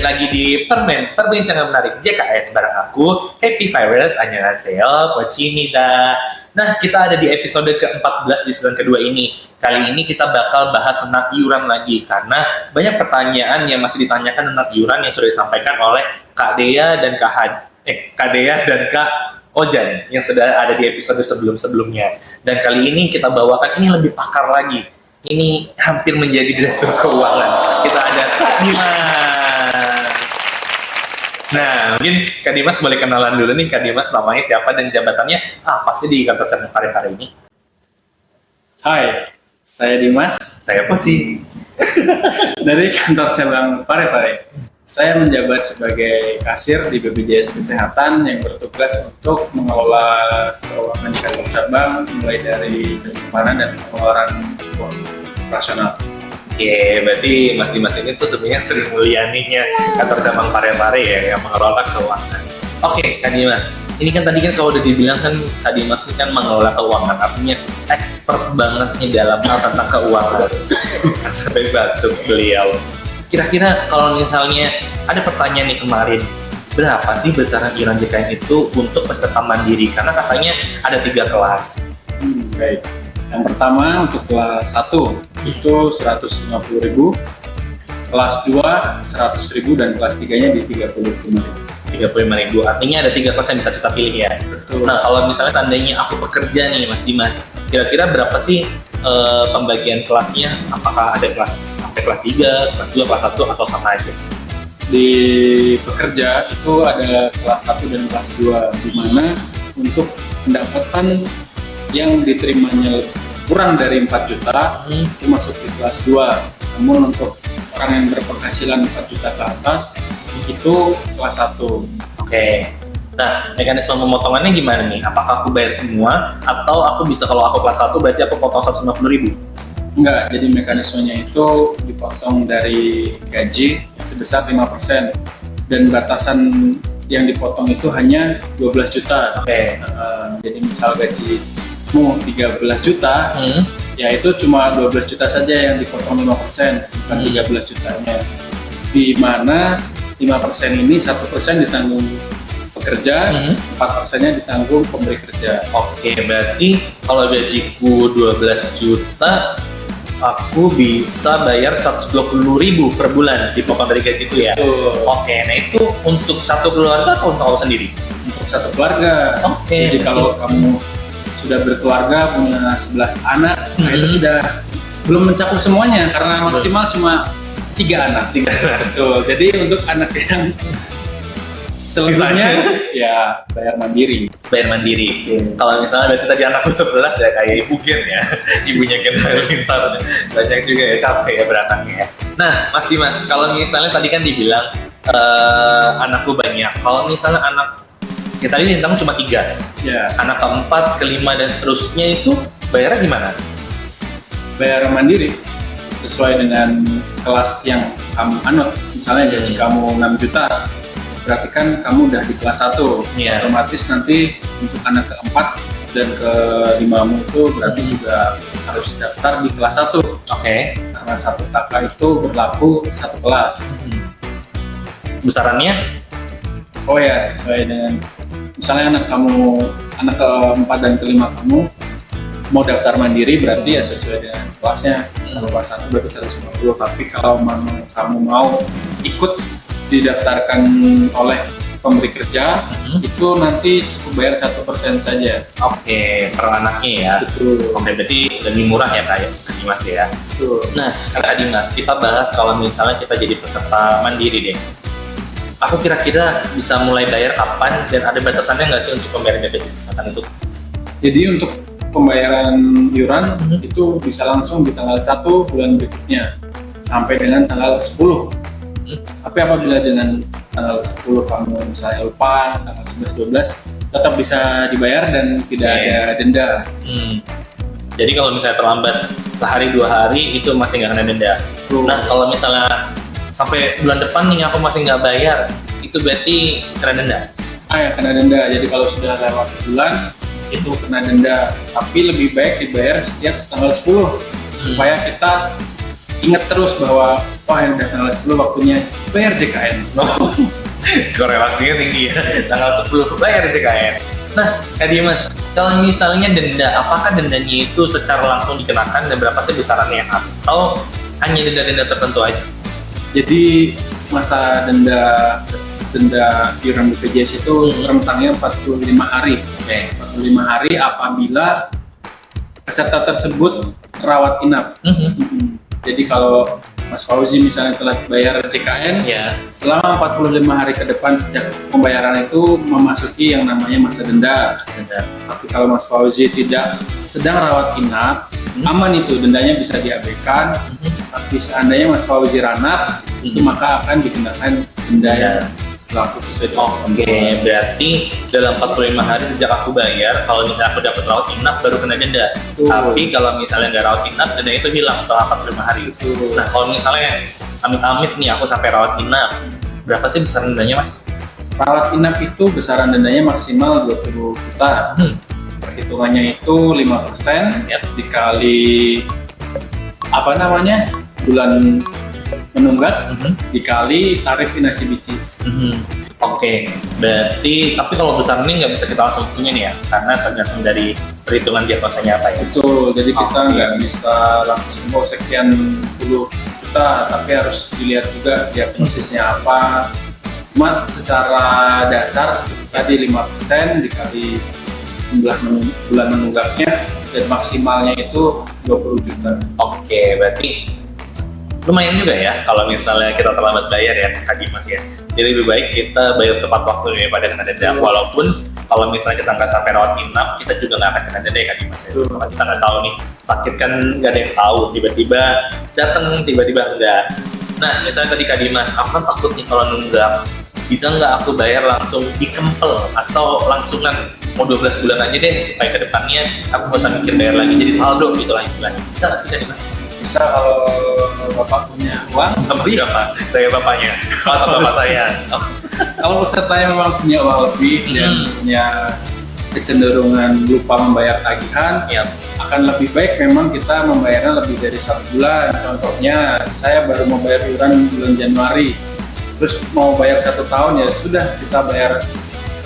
lagi di Permen Perbincangan Menarik JKN bareng aku Happy Virus. Annyeonghaseyo, Pochimida. Nah, kita ada di episode ke-14 di season kedua ini. Kali ini kita bakal bahas tentang iuran lagi karena banyak pertanyaan yang masih ditanyakan tentang iuran yang sudah disampaikan oleh Kak Dea dan Kak Dea dan Kak Ojan yang sudah ada di episode sebelum-sebelumnya. Dan kali ini kita bawakan ini lebih pakar lagi. Ini hampir menjadi direktur keuangan. Kita ada Kak Dimas. Nah, mungkin Kak Dimas boleh kenalan dulu nih. Kak Dimas namanya siapa dan jabatannya apa sih di kantor cabang Parepare ini? Hai, saya Dimas. Saya Poci. Dari kantor cabang Parepare. Saya menjabat sebagai kasir di BPJS Kesehatan yang bertugas untuk mengelola keuangan di kantor cabang mulai dari penyimpanan dan pengeluaran uang operasional. Oke, berarti Mas Dimas ini tuh sebenarnya Sri Mulyaninya kantor cabang Parepare ya, yang mengelola keuangan. Oke, Kak Dimas. Ini kan tadi kan kalau udah dibilang kan Kak Dimas ini kan mengelola keuangan, artinya expert banget nih dalam hal tentang keuangan. Sampai batuk beliau. Kira-kira kalau misalnya ada pertanyaan nih kemarin, berapa sih besaran iuran JKN itu untuk peserta mandiri? Karena katanya ada 3 kelas. Baik. Yang pertama untuk kelas 1 itu 150.000, kelas 2 100.000 dan kelas 3-nya di 35.000. 35.000, artinya ada 3 kelas yang bisa kita pilih ya. Betul. Nah, kalau misalnya seandainya aku pekerja nih Mas Dimas, kira-kira berapa sih pembagian kelasnya? Apakah ada kelas sampai kelas 3, kelas 2, kelas 1 atau sama aja? Di pekerja itu ada kelas 1 dan kelas 2, di mana untuk pendapatan yang diterimanya kurang dari 4 juta itu masuk di kelas 2. Namun untuk orang yang berpenghasilan 4 juta ke atas itu kelas 1. Oke. Nah, mekanisme pemotongannya gimana nih? Apakah aku bayar semua atau aku bisa, kalau aku kelas 1 berarti aku potong 150.000? Enggak, jadi mekanismenya itu dipotong dari gaji sebesar 5% dan batasan yang dipotong itu hanya 12 juta. Oke. Jadi misal gajimu 13 juta, ya itu cuma 12 juta saja yang dipotong 5%, bukan 13 jutanya. Di mana 5% ini 1% ditanggung pekerja, 4%-nya ditanggung pemberi kerja. Oke, berarti kalau gajiku 12 juta, aku bisa bayar 120.000 per bulan dipotong dari gajiku ya? Oke, nah itu untuk satu keluarga atau untuk aku sendiri? Untuk satu keluarga. Oke. Jadi kalau kamu sudah berkeluarga, punya 11 anak, nah itu sudah belum mencakup semuanya karena maksimal cuma 3 anak. Betul. Jadi untuk anak yang selebihnya ya bayar mandiri. Bayar mandiri. Kalau misalnya berarti tadi anakku 11 ya, kayak ibu Gen ya, ibunya Gen Halilintar, banyak juga ya, capek ya beranaknya ya. Nah, Mas Dimas, kalau misalnya tadi kan dibilang anakku banyak, kalau misalnya anak kita tadi bintang cuma 3, Ya, anak keempat, kelima dan seterusnya itu bayarnya gimana? bayar mandiri sesuai dengan kelas yang kamu anut. Misalnya gaji kamu 6 juta, berarti kan kamu udah di kelas 1. Iya. Otomatis nanti untuk anak keempat dan kelimamu itu berarti juga harus daftar di kelas 1. Oke. Karena satu kakak itu berlaku satu kelas. Besarannya? Oh ya, sesuai dengan misalnya anak keempat dan kelima kamu mau daftar mandiri berarti ya sesuai dengan kelasnya. Kalau kelas 1 berarti 150, tapi kalau kamu mau ikut didaftarkan oleh pemberi kerja, itu nanti cukup bayar 1% saja. Oke, per anaknya ya. Betul. Oke, berarti lebih murah ya Kak Dimas ya. Betul. Nah, sekarang Dimas, kita bahas kalau misalnya kita jadi peserta mandiri deh. Aku kira-kira bisa mulai bayar kapan dan ada batasannya nggak sih untuk pembayaran BPJS Kesehatan itu? Jadi untuk pembayaran iuran itu bisa langsung di tanggal 1 bulan berikutnya sampai dengan tanggal 10. Tapi apabila dengan tanggal 10 kamu misalnya lupa, tanggal 11-12 tetap bisa dibayar dan tidak ada denda. Jadi kalau misalnya terlambat sehari 2 hari itu masih nggak kena denda. Nah, kalau misalnya sampai bulan depan nih aku masih nggak bayar, itu berarti kena denda? Ya, kena denda. Jadi kalau sudah lewat bulan itu kena denda, tapi lebih baik dibayar setiap tanggal 10 supaya kita ingat terus bahwa wah yang udah tanggal 10 waktunya bayar JKN. Korelasinya tinggi ya, tanggal 10 bayar JKN. Nah, Kak Dimas, kalau misalnya denda, apakah dendanya itu secara langsung dikenakan dan berapa sih besarannya? Atau hanya denda-denda tertentu aja? Jadi masa denda iuran BPJS itu rentangnya 45 hari. Oke. 45 hari apabila peserta tersebut rawat inap. Jadi kalau Mas Fauzi misalnya telah bayar JKN, Ya. selama 45 hari ke depan sejak pembayaran itu memasuki yang namanya masa denda. Denda. Tapi kalau Mas Fauzi tidak sedang rawat inap, aman itu, dendanya bisa diabaikan. Tapi seandainya Mas Fauzi ranap, itu maka akan dikenakan denda yang berlaku sesuai dengan Oke, berarti dalam 45 hari sejak aku bayar, kalau misalnya aku dapat rawat inap baru kena denda. Betul. Tapi kalau misalnya nggak rawat inap, denda itu hilang setelah 45 hari. Betul. Nah, kalau misalnya amit-amit nih aku sampai rawat inap, berapa sih besaran dendanya, Mas? Rawat inap itu besaran dendanya maksimal 20 juta. Perhitungannya itu 5% Yap. dikali bulan menunggak dikali tarif inasi bicis. Oke, berarti tapi kalau besar ini nggak bisa kita langsung hitungin ya, karena tergantung dari perhitungan diagnosanya apa ya. Betul, jadi kita Oke. nggak bisa langsung sekian puluh juta, tapi harus dilihat juga diagnosisnya apa. Cuma secara dasar tadi 5% dikali jumlah bulan menunggaknya dan maksimalnya itu 20 juta. Oke, berarti lumayan juga ya kalau misalnya kita terlambat bayar ya, Kak Dimas ya. Jadi lebih baik kita bayar tepat waktu daripada kena denda. Walaupun kalau misalnya kita nggak sampai rawat inap, kita juga nggak akan kena denda ya, Kak Dimas ya. Karena kita nggak tahu nih, sakit kan nggak ada yang tahu. Tiba-tiba datang, tiba-tiba enggak. Nah, misalnya tadi Kak Dimas, aku kan takut nih kalau nunggak. Bisa nggak aku bayar langsung dikempel atau langsungan mau 12 bulan aja deh supaya ke depannya aku nggak usah mikir bayar lagi, jadi saldo gitu lah istilahnya. Bisa nggak sih Kak Dimas? Bisa kalau Bapak punya uang. Bapak siapa? Saya bapaknya. Atau bapak saya? Oh, Kalau pesertanya memang punya uang lebih dan punya kecenderungan lupa membayar tagihan, ya. akan lebih baik memang kita membayarnya lebih dari 1 bulan. Contohnya, saya baru mau bayar iuran bulan Januari, terus mau bayar 1 tahun, ya sudah bisa bayar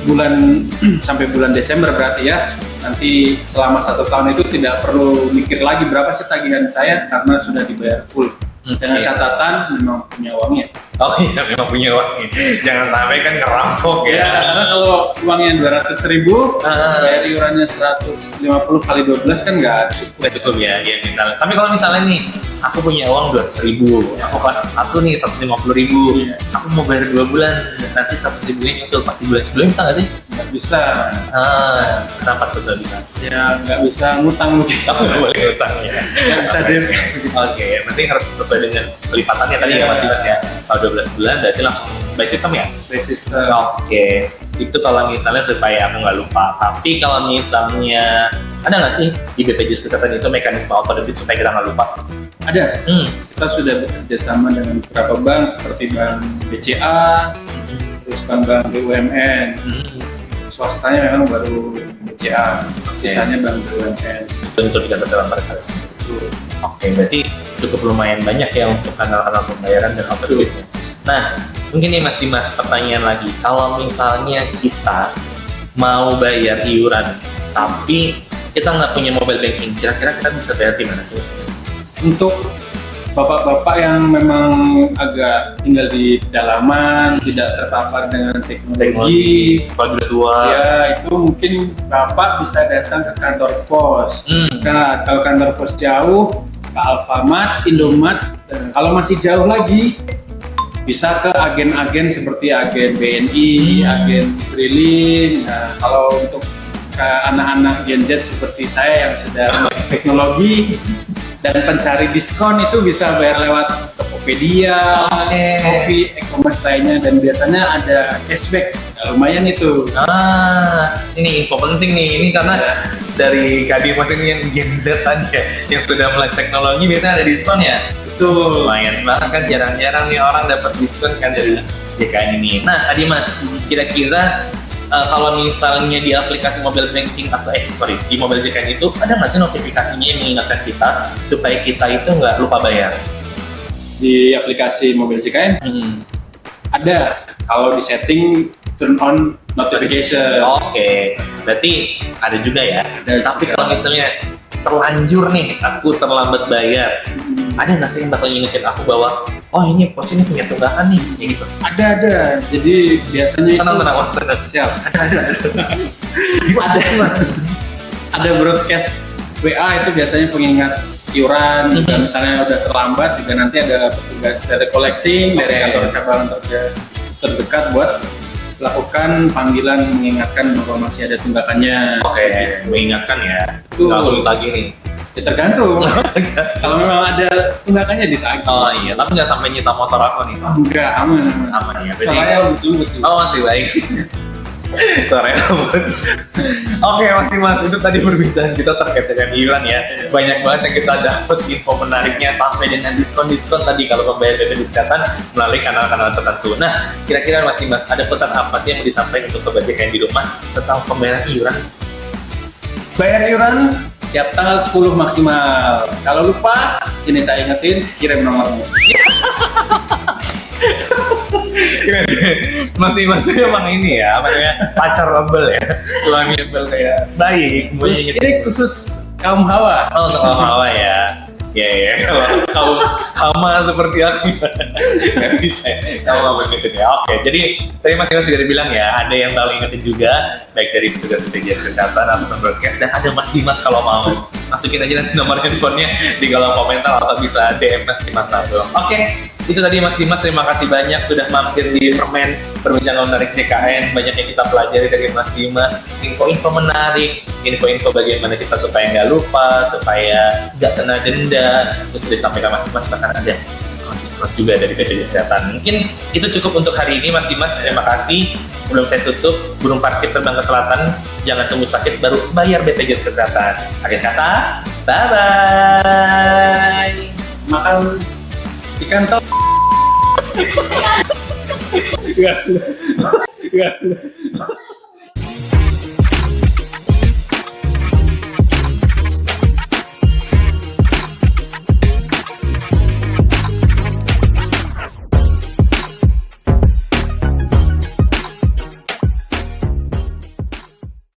bulan sampai bulan Desember berarti ya. Nanti selama 1 tahun itu tidak perlu mikir lagi berapa sih tagihan saya karena sudah dibayar full. Dengan catatan memang punya uangnya. Oh iya, memang punya uang. Jangan sampai kan ngerampok Ya, ya. karena kalau uangnya 200.000, bayar iurannya 150 kali 12 kan nggak cukup. Nggak cukup ya, ya misalnya. Tapi kalau misalnya nih, aku punya uang 200.000, aku kelas 1 nih 150.000, Iya. aku mau bayar 2 bulan, nanti 100.000-nya nyusul pasti bulan bisa nggak sih? Nggak bisa. Kenapa tuh nggak bisa? Ya nggak bisa ngutang mungkin. Aku nggak boleh utang ya. Nggak bisa DP. Oke, yang penting harus sesuai dengan pelipatannya tadi ya Iya. Mas Dimas ya. Kalau 12 bulan berarti langsung by system ya? By system. Oke, itu kalau misalnya supaya aku nggak lupa. Tapi kalau misalnya ada nggak sih di BPJS Kesehatan itu mekanisme auto debit supaya kita nggak lupa? Ada. Kita sudah bekerja sama dengan beberapa bank seperti Bank BCA, terus bank-bank BUMN. Swastanya memang baru BCA, sisanya bank BUMN. Tentu tidak dalam mereka itu. Oke, berarti cukup lumayan banyak ya untuk kanal-kanal pembayaran dan auto debitnya. Nah, mungkin nih Mas Dimas, pertanyaan lagi. Kalau misalnya kita mau bayar iuran, tapi kita nggak punya mobile banking, kira-kira kita bisa bayar di mana sih Mas Dimas? Untuk bapak-bapak yang memang agak tinggal di pedalaman, tidak terpapar dengan teknologi, Kalau udah tua. ya itu mungkin bapak bisa datang ke kantor pos. Nah, kalau kantor pos jauh, ke Alfamart, Indomart. Kalau masih jauh lagi, bisa ke agen-agen seperti agen BNI, agen Brilin. Nah, kalau untuk ke anak-anak Gen Z seperti saya yang sedang teknologi dan pencari diskon, itu bisa bayar lewat Tokopedia, Shopee, e-commerce lainnya, dan biasanya ada cashback. Nah, lumayan itu. Ini info penting nih. Ini karena dari Kak Dimas ini yang Gen Z aja, yang sudah mulai teknologi biasanya ada diskon ya. Betul. Lumayan banget kan, jarang-jarang nih orang dapat diskon kan dari JKN ini. Nah, Kak Dimas, kira-kira kalau misalnya di aplikasi mobile banking atau di mobile JKN itu ada nggak sih notifikasinya yang mengingatkan kita supaya kita itu nggak lupa bayar? di aplikasi mobil JKN ada kalau di setting turn on notification. Oke, berarti ada juga ya. Ada Tapi juga. kalau misalnya terlanjur nih, aku terlambat bayar, ada nggak sih yang bakal ngingetin aku bahwa oh ini Poci ini punya tunggakan nih, kayak gitu. Ada. Jadi biasanya itu Tenang, Mas. Tenang. siap. Ada broadcast WA itu biasanya pengingat iuran. Juga misalnya udah terlambat juga nanti ada petugas telecollecting dari Oke. kantor cabang terdekat buat lakukan panggilan mengingatkan bahwa masih ada tunggakannya. Oke, mengingatkan ya. Betul. Langsung ditagih nih. Ya tergantung. Kalau memang ada tunggakannya ditagih. Oh iya, tapi nggak sampai nyita motor aku nih. Oh, enggak, aman. Aman ya. Berarti Soalnya betul. oh masih baik. Suaranya aman. Oke, Mas, itu tadi perbincangan kita terkait dengan iuran ya. Banyak banget yang kita dapat info menariknya sampai dengan diskon tadi kalau pembayar BPJS Kesehatan melalui kanal-kanal tertentu. Nah, kira-kira Mas Dimas ada pesan apa sih yang mau disampaikan untuk sobat JKN di rumah tentang pembayaran iuran? Bayar iuran tiap tanggal 10 maksimal. Kalau lupa, sini saya ingetin, kirim nomornya. Mas Dimas itu emang ini ya, apa namanya, pacar rebel ya, suami rebel kayak baik, mau Terus ingetin. ini khusus kaum hawa. Oh, untuk kaum hawa ya. Ya, kalau kaum hama seperti aku nggak bisa. Kamu nggak ingetin ya. Oke, jadi tadi Mas Dimas juga dibilang ya, ada yang bakal ingetin juga, baik dari petugas BPJS Kesehatan ataupun broadcast, dan ada Mas Dimas kalau mau. Masukin aja nanti nomor handphonenya di kolom komentar atau bisa DM Mas Dimas langsung. Oke, itu tadi Mas Dimas, terima kasih banyak sudah mampir di Permen Perbincangan Menarik JKN. Banyak yang kita pelajari dari Mas Dimas, info-info menarik, info-info bagaimana kita supaya nggak lupa, supaya nggak kena denda. Terus sudah disampaikan Mas Dimas, bahkan ada diskon juga dari BPJS Kesehatan. Mungkin itu cukup untuk hari ini Mas Dimas, terima kasih. Sebelum saya tutup, burung parkir terbang ke selatan, jangan tunggu sakit baru bayar BPJS Kesehatan. Akhir kata, bye-bye. Makan ikan top. Enggak.